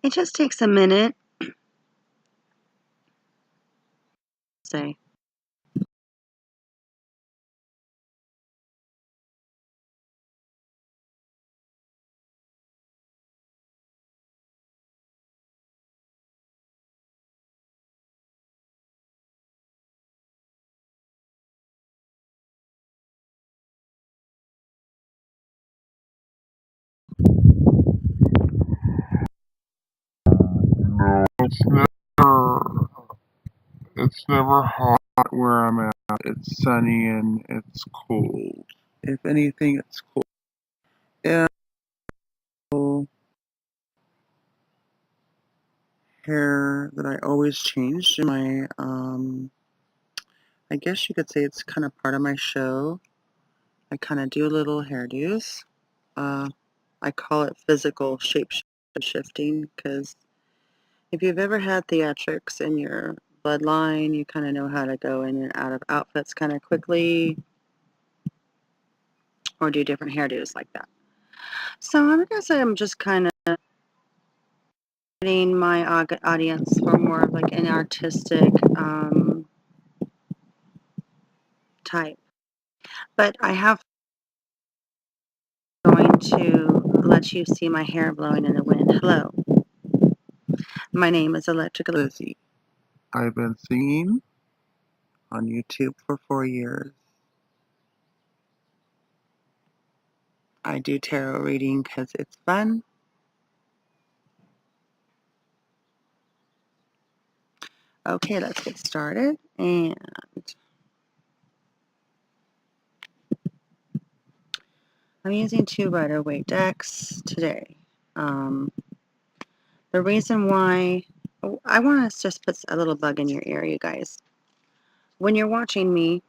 It just takes a minute. Say. It's never, it's never hot where I'm at. It's sunny and it's cold. If anything, it's cold. And hair that I always changed in my, I guess you could say it's kind of part of my show. I kind of do little hairdos. Uh, I call it physical shape shifting because if you've ever had theatrics in your bloodline, you kind of know how to go in and out of outfits kind of quickly or do different hairdos like that. So I'm going to say I'm just kind of getting my audience for more of like an artistic type. But I have going to let you see my hair blowing in the wind. Hello, my name is Electric Lizzie. I've been singing on YouTube for 4 years. I do tarot reading because it's fun. Okay, let's get started. And I'm using 2 Rider-Waite decks today. The reason why I want to just put a little bug in your ear, you guys. When you're watching me,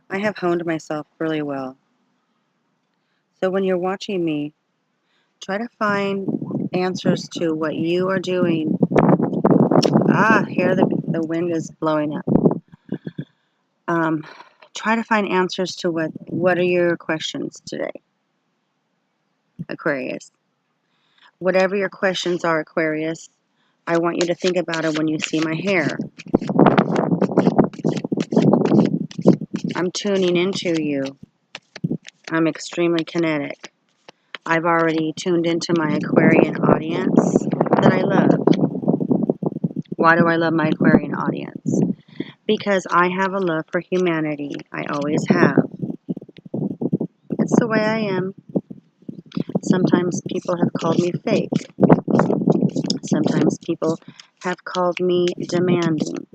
I have honed myself really well. So when you're watching me, try to find answers to what you are doing. Here the wind is blowing up. Try to find answers to what are your questions today, Aquarius. Whatever your questions are, Aquarius, I want you to think about it when you see my hair. I'm tuning into you. I'm extremely kinetic. I've already tuned into my Aquarian audience that I love. Why do I love my Aquarian audience? Because I have a love for humanity. I always have. It's the way I am. Sometimes people have called me fake. Sometimes people have called me demanding.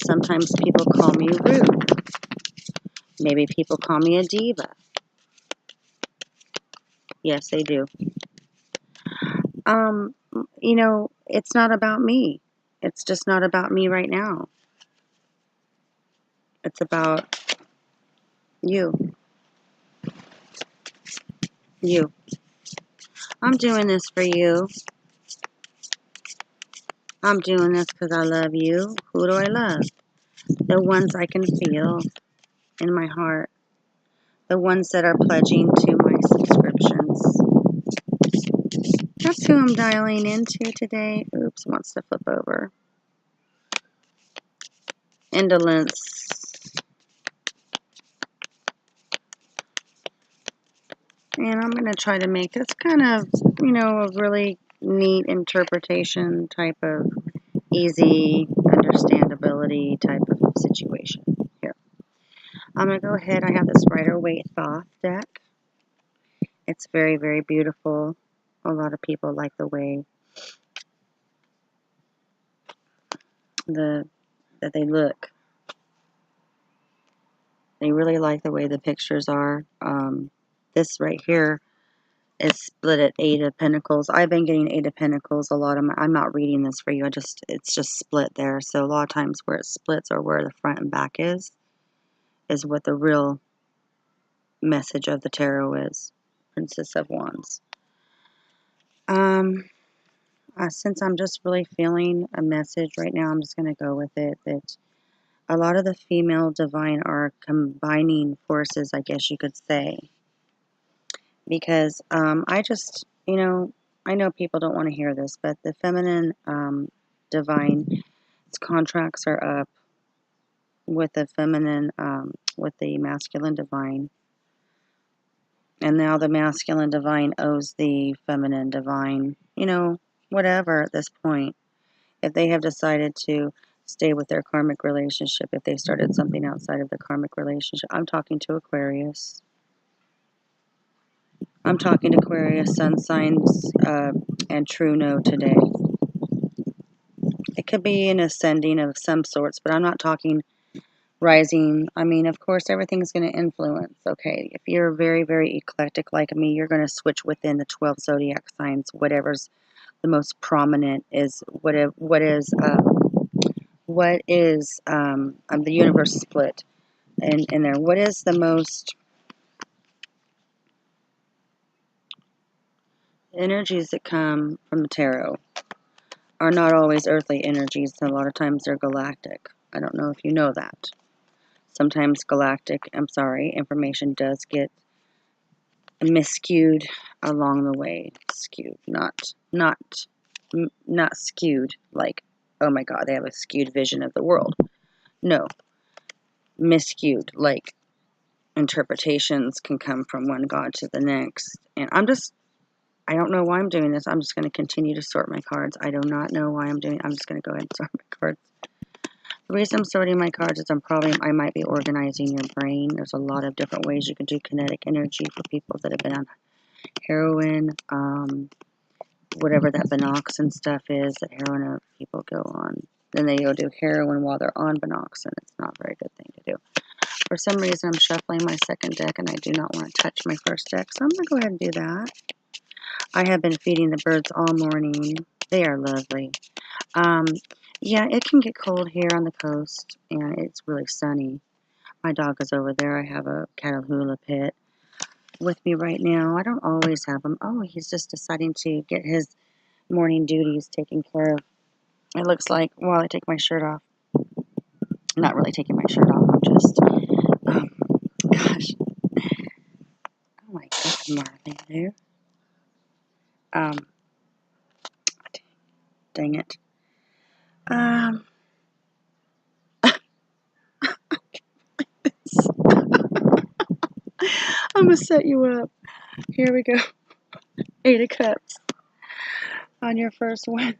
Sometimes people call me rude. Maybe people call me a diva. Yes, they do. Um, it's not about me. It's just not about me right now. It's about you. You. I'm doing this for you. I'm doing this because I love you. Who do I love? The ones I can feel in my heart. The ones that are pledging to my subscriptions. That's who I'm dialing into today. Oops, wants to flip over. Indolence. And I'm going to try to make this kind of, a really neat interpretation type of easy understandability type of situation here. I'm going to go ahead. I have this Rider-Waite Thoth deck. It's very, very beautiful. A lot of people like the way that they look. They really like the way the pictures are. This right here is split at 8 of Pentacles. I've been getting 8 of Pentacles a lot. I'm not reading this for you. It's just split there. So a lot of times where it splits or where the front and back is what the real message of the tarot is. Princess of Wands. Since I'm just really feeling a message right now, I'm just going to go with it that a lot of the female divine are combining forces, I guess you could say. Because I just, I know people don't want to hear this, but the feminine divine, its contracts are up with the feminine, with the masculine divine. And now the masculine divine owes the feminine divine, whatever at this point. If they have decided to stay with their karmic relationship, if they started something outside of the karmic relationship. I'm talking to Aquarius. I'm talking to Aquarius, sun signs, and true no today. It could be an ascending of some sorts, but I'm not talking rising. I mean, of course, everything's going to influence, okay? If you're very, very eclectic like me, you're going to switch within the 12 zodiac signs. Whatever's the most prominent is what is the universe split in there. What is the most energies that come from the tarot are not always earthly energies. A lot of times they're galactic. I don't know if you know that. Sometimes information does get miscued along the way. Skewed, not skewed like, oh my God, they have a skewed vision of the world. No, miscued, like interpretations can come from one God to the next. And I don't know why I'm doing this. I'm just going to continue to sort my cards. I do not know why I'm doing it. I'm just going to go ahead and sort my cards. The reason I'm sorting my cards is I might be organizing your brain. There's a lot of different ways you can do kinetic energy for people that have been on heroin, whatever that Benoxin stuff is that heroin people go on. Then they go do heroin while they're on Benoxin. It's not a very good thing to do. For some reason, I'm shuffling my second deck, and I do not want to touch my first deck, so I'm going to go ahead and do that. I have been feeding the birds all morning. They are lovely. Yeah, it can get cold here on the coast, and it's really sunny. My dog is over there. I have a Catahoula pit with me right now. I don't always have him. Oh, he's just deciding to get his morning duties taken care of. It looks like while I take my shirt off. I'm not really taking my shirt off. I'm just, gosh. Oh my God, Marley, there. Dang it. I'm gonna set you up. Here we go. 8 of Cups on your first one.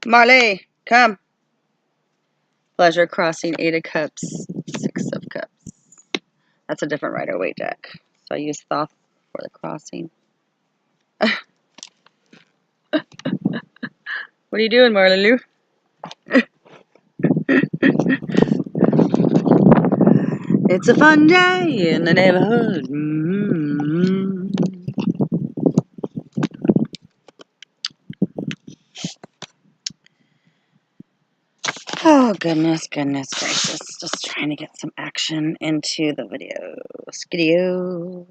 Marley, come. Pleasure crossing 8 of Cups, 6 of Cups. That's a different Rider-Waite deck. So I use Thoth for the crossing. What are you doing, Marley Lou? It's a fun day in the neighborhood. Oh, goodness gracious. Just trying to get some action into the video. Skideo.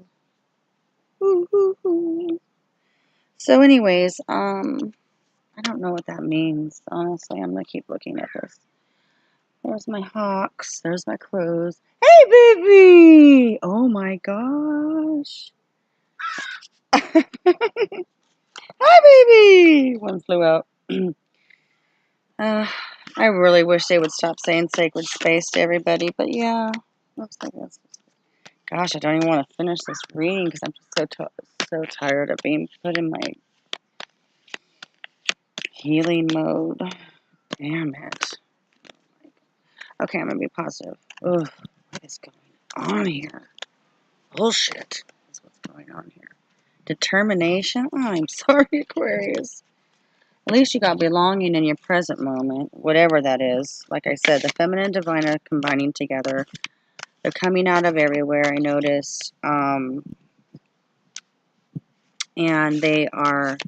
So anyways, I don't know what that means. Honestly, I'm going to keep looking at this. There's my hawks. There's my crows. Hey, baby! Oh, my gosh. Hi, baby! One flew out. I really wish they would stop saying sacred space to everybody, but yeah, looks like that's. Gosh, I don't even want to finish this reading because I'm just so tired of being put in my healing mode. Damn it. Okay, I'm gonna be positive. Ugh, what is going on here? Bullshit is what's going on here. Determination? Oh, I'm sorry, Aquarius. At least you got belonging in your present moment, whatever that is. Like I said, the feminine and divine are combining together. They're coming out of everywhere, I noticed. And they are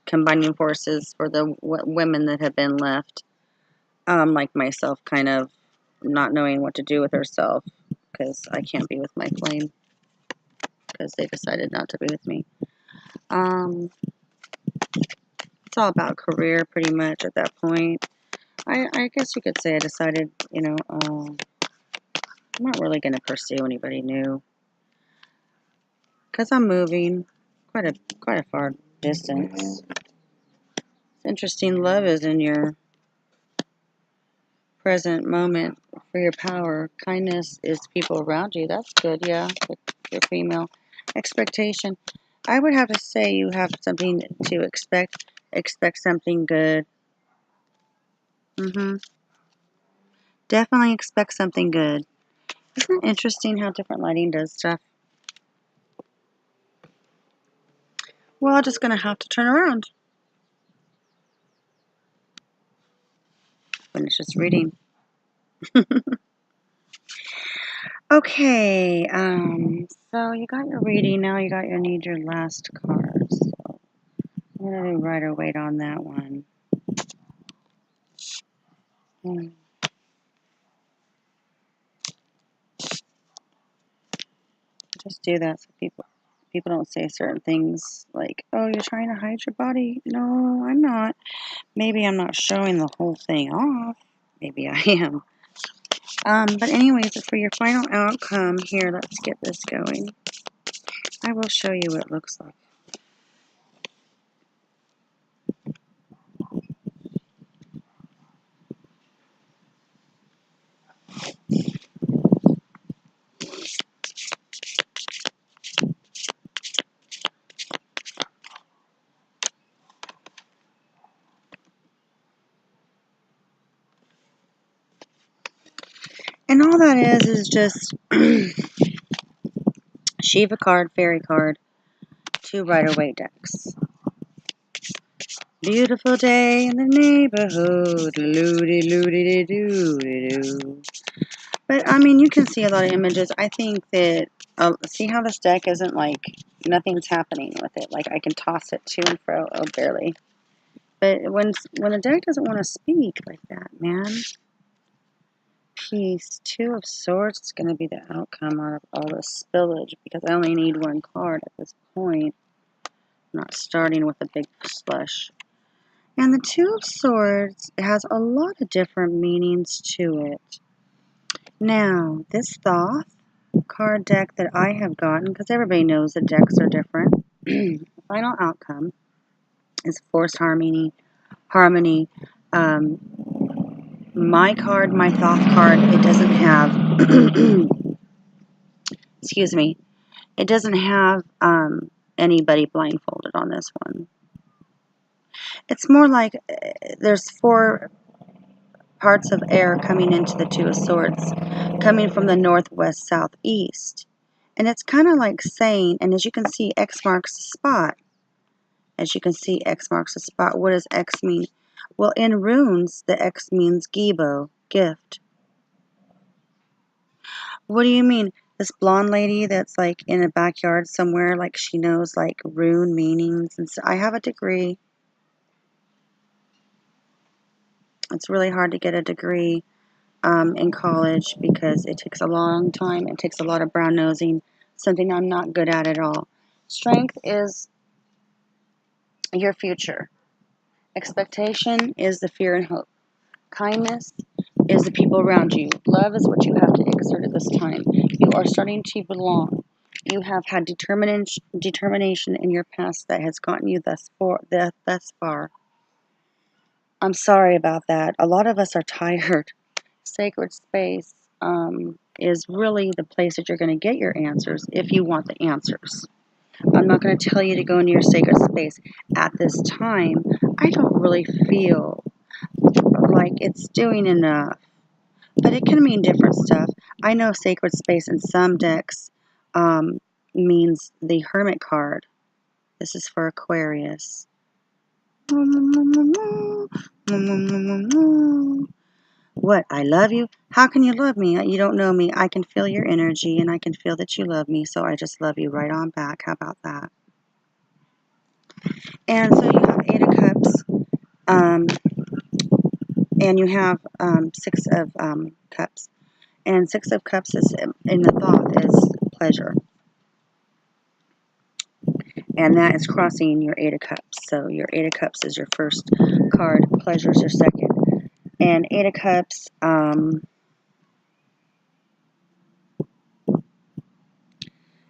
combining forces for the women that have been left. Like myself, kind of not knowing what to do with herself because I can't be with my flame because they decided not to be with me. It's all about career pretty much at that point. I guess you could say I decided, I'm not really going to pursue anybody new. Because I'm moving quite a far distance. It's interesting. Love is in your present moment for your power. Kindness is people around you. That's good, yeah. If you're female. Expectation. I would have to say you have something to expect. Expect something good. Definitely expect something good. Isn't it interesting how different lighting does stuff? Well, I'm just going to have to turn around. Finish this reading. Okay, so you got your reading, now you got need your last card. So I'm going to do Rider Waite on that one. Just do that so people don't say certain things like, oh, you're trying to hide your body. No, I'm not. Maybe I'm not showing the whole thing off. Maybe I am. But anyways, for your final outcome, here, let's get this going. I will show you what it looks like. And all that is just Shiva card, Fairy card, 2 Rider Waite decks. Beautiful day in the neighborhood. Loo-dee-doo-dee-doo-dee-doo. But, I mean, you can see a lot of images. I think that, see how this deck isn't like, nothing's happening with it. Like, I can toss it to and fro. Oh, barely. But when a deck doesn't want to speak like that, man. Peace. 2 of Swords is going to be the outcome out of all this spillage. Because I only need 1 card at this point. I'm not starting with a big slush. And the 2 of Swords has a lot of different meanings to it. Now, this Thoth card deck that I have gotten, because everybody knows the decks are different, the final outcome is Forced Harmony. My card, my Thoth card, it doesn't have, excuse me, it doesn't have anybody blindfolded on this one. It's more like there's 4 parts of air coming into the 2 of Swords, coming from the northwest, southeast. And it's kind of like saying, and as you can see, X marks the spot. As you can see, X marks the spot. What does X mean? Well, in runes, the X means Gibo, gift. What do you mean? This blonde lady that's like in a backyard somewhere, like she knows like rune meanings. And so I have a degree. It's really hard to get a degree in college because it takes a long time. It takes a lot of brown nosing, something I'm not good at all. Strength is your future. Expectation is the fear and hope. Kindness is the people around you. Love is what you have to exert at this time. You are starting to belong. You have had determination in your past that has gotten you thus far. I'm sorry about that. A lot of us are tired. Sacred space is really the place that you're going to get your answers if you want the answers. I'm not going to tell you to go into your sacred space at this time. I don't really feel like it's doing enough, but it can mean different stuff. I know sacred space in some decks means the Hermit card. This is for Aquarius. What? I love you? How can you love me? You don't know me. I can feel your energy and I can feel that you love me, so I just love you right on back. How about that? And so you have 8 of Cups, and you have 6 of Cups. And 6 of Cups is in the Thoth is pleasure. And that is crossing your 8 of Cups. So your 8 of Cups is your first card. Pleasure is your second. And Eight of Cups,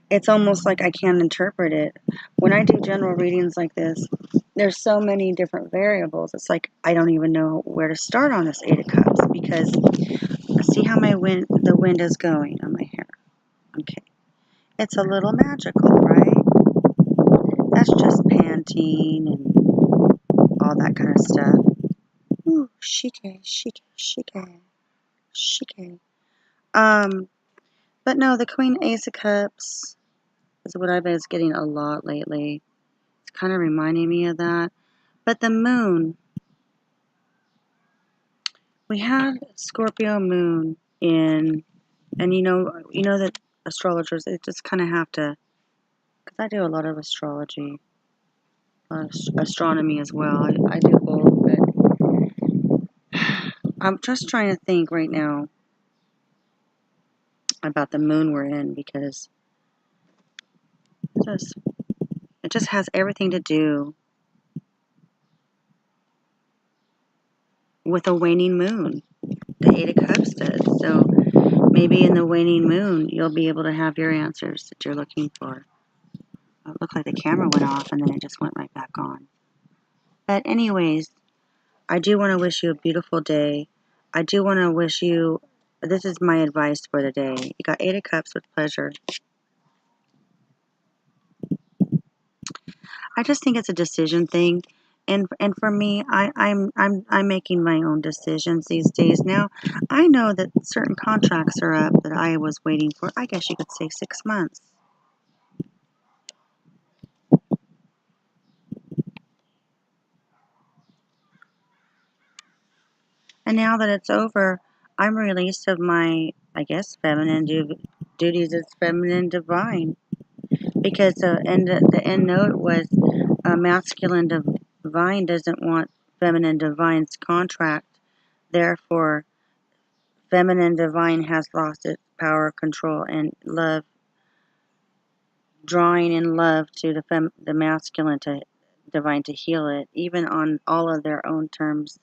it's almost like I can't interpret it. When I do general readings like this, there's so many different variables. It's like I don't even know where to start on this Eight of Cups because see how the wind is going on my hair. Okay. It's a little magical, right? That's just panting and all that kind of stuff. Ooh, shike, shike, shike, shike. But no, the Queen Ace of Cups is what I've been getting a lot lately. It's kind of reminding me of that. But the moon, we had Scorpio moon in, and you know that astrologers, they just kind of have to, because I do a lot of astrology, astronomy as well. I do both, but I'm just trying to think right now about the moon we're in because it just has everything to do with a waning moon. The Eight of Cups does. So maybe in the waning moon, you'll be able to have your answers that you're looking for. It looked like the camera went off and then it just went right back on. But anyways, I do want to wish you a beautiful day. I do want to wish you, this is my advice for the day. You got Eight of Cups with pleasure. I just think it's a decision thing. And for me, I'm making my own decisions these days. Now, I know that certain contracts are up that I was waiting for, I guess you could say 6 months. And now that it's over, I'm released of my, I guess, feminine duties as feminine divine. Because the end note was masculine divine doesn't want feminine divine's contract. Therefore, feminine divine has lost its power, control, and love, drawing in love to the masculine divine to heal it, even on all of their own terms,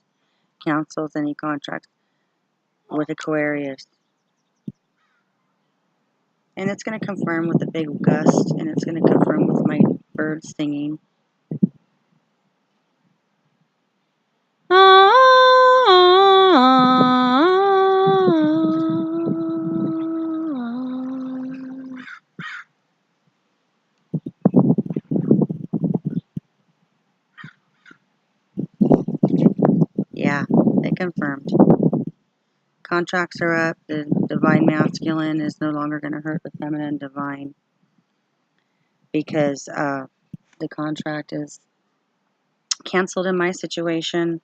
counsels, any contracts with Aquarius. And it's going to confirm with the big gust, and it's going to confirm with my birds singing. Yeah, it confirmed. Contracts are up. The divine masculine is no longer going to hurt the feminine divine because the contract is canceled in my situation.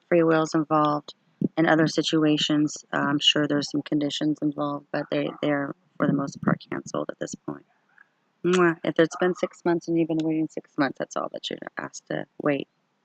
Free will is involved. In other situations, I'm sure there's some conditions involved, but they're for the most part canceled at this point. Mwah. If it's been 6 months and you've been waiting 6 months, that's all that you're asked to wait.